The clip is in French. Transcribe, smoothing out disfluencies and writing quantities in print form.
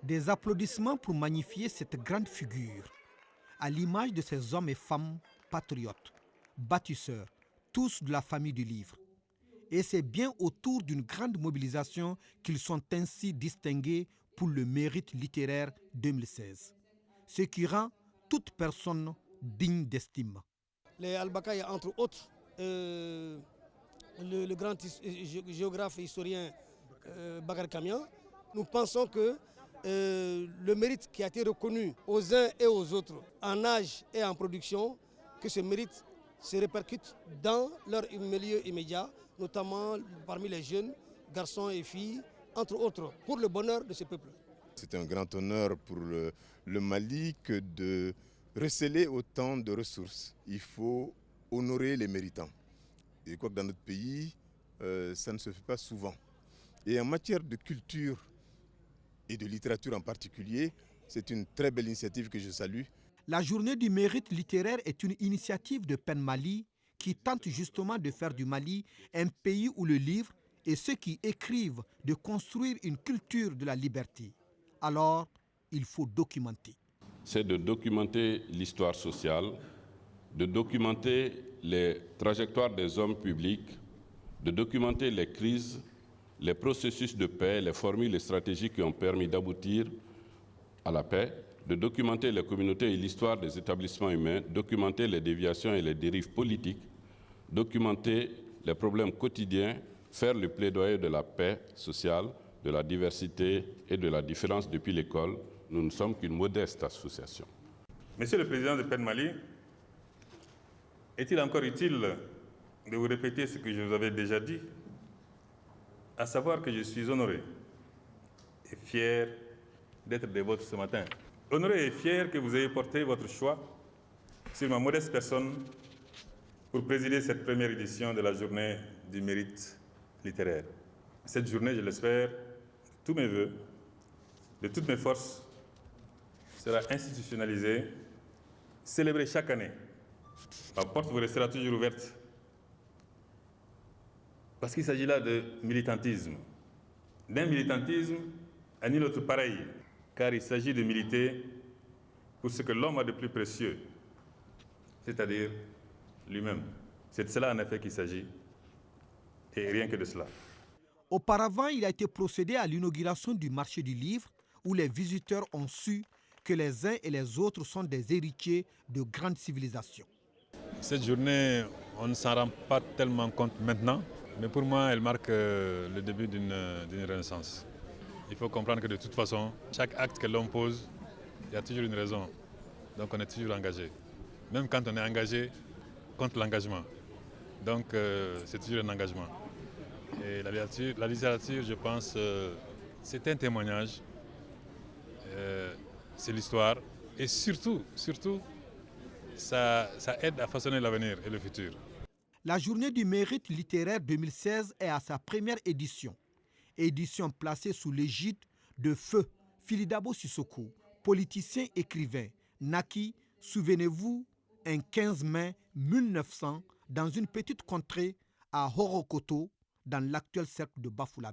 Des applaudissements pour magnifier cette grande figure, à l'image de ces hommes et femmes patriotes, bâtisseurs, tous de la famille du livre. Et c'est bien autour d'une grande mobilisation qu'ils sont ainsi distingués pour le mérite littéraire 2016, ce qui rend toute personne digne d'estime. Les Al-Bakaï, entre autres, le grand géographe et historien Bakar Kamian, nous pensons que le mérite qui a été reconnu aux uns et aux autres en âge et en production, que ce mérite se répercute dans leur milieu immédiat, notamment parmi les jeunes, garçons et filles, entre autres, pour le bonheur de ce peuple. C'est un grand honneur pour le Mali que de receler autant de ressources. Il faut honorer les méritants. Et je crois que dans notre pays, ça ne se fait pas souvent. Et en matière de culture et de littérature en particulier, c'est une très belle initiative que je salue. La journée du mérite littéraire est une initiative de PEN Mali qui tente justement de faire du Mali un pays où le livre et ceux qui écrivent de construire une culture de la liberté. Alors, il faut documenter. C'est de documenter l'histoire sociale, de documenter les trajectoires des hommes publics, de documenter les crises, les processus de paix, les formules et les stratégies qui ont permis d'aboutir à la paix, de documenter les communautés et l'histoire des établissements humains, documenter les déviations et les dérives politiques, documenter les problèmes quotidiens, faire le plaidoyer de la paix sociale, de la diversité et de la différence depuis l'école. Nous ne sommes qu'une modeste association. Monsieur le Président de PEN Mali, est-il encore utile de vous répéter ce que je vous avais déjà dit, à savoir que je suis honoré et fier d'être des vôtres ce matin. Honoré et fier que vous ayez porté votre choix sur ma modeste personne pour présider cette première édition de la journée du mérite littéraire. Cette journée, je l'espère, de tous mes voeux, de toutes mes forces, sera institutionnalisée, célébrée chaque année. Ma porte vous restera toujours ouverte. Parce qu'il s'agit là de militantisme. D'un militantisme à nul autre pareil, car il s'agit de militer pour ce que l'homme a de plus précieux, c'est-à-dire lui-même. C'est de cela en effet qu'il s'agit, et rien que de cela. Auparavant, il a été procédé à l'inauguration du marché du livre, où les visiteurs ont su que les uns et les autres sont des héritiers de grandes civilisations. Cette journée, on ne s'en rend pas tellement compte maintenant, mais pour moi, elle marque le début d'une renaissance. Il faut comprendre que de toute façon, chaque acte que l'on pose, il y a toujours une raison. Donc on est toujours engagé. Même quand on est engagé contre l'engagement. Donc c'est toujours un engagement. Et la littérature, je pense, c'est un témoignage. C'est l'histoire. Et surtout, ça aide à façonner l'avenir et le futur. La journée du mérite littéraire 2016 est à sa première édition. Édition placée sous l'égide de Feu Philidabo Sissoko, politicien écrivain, naquit, souvenez-vous, un 15 mai 1900 dans une petite contrée à Horokoto, dans l'actuel cercle de Bafoussam.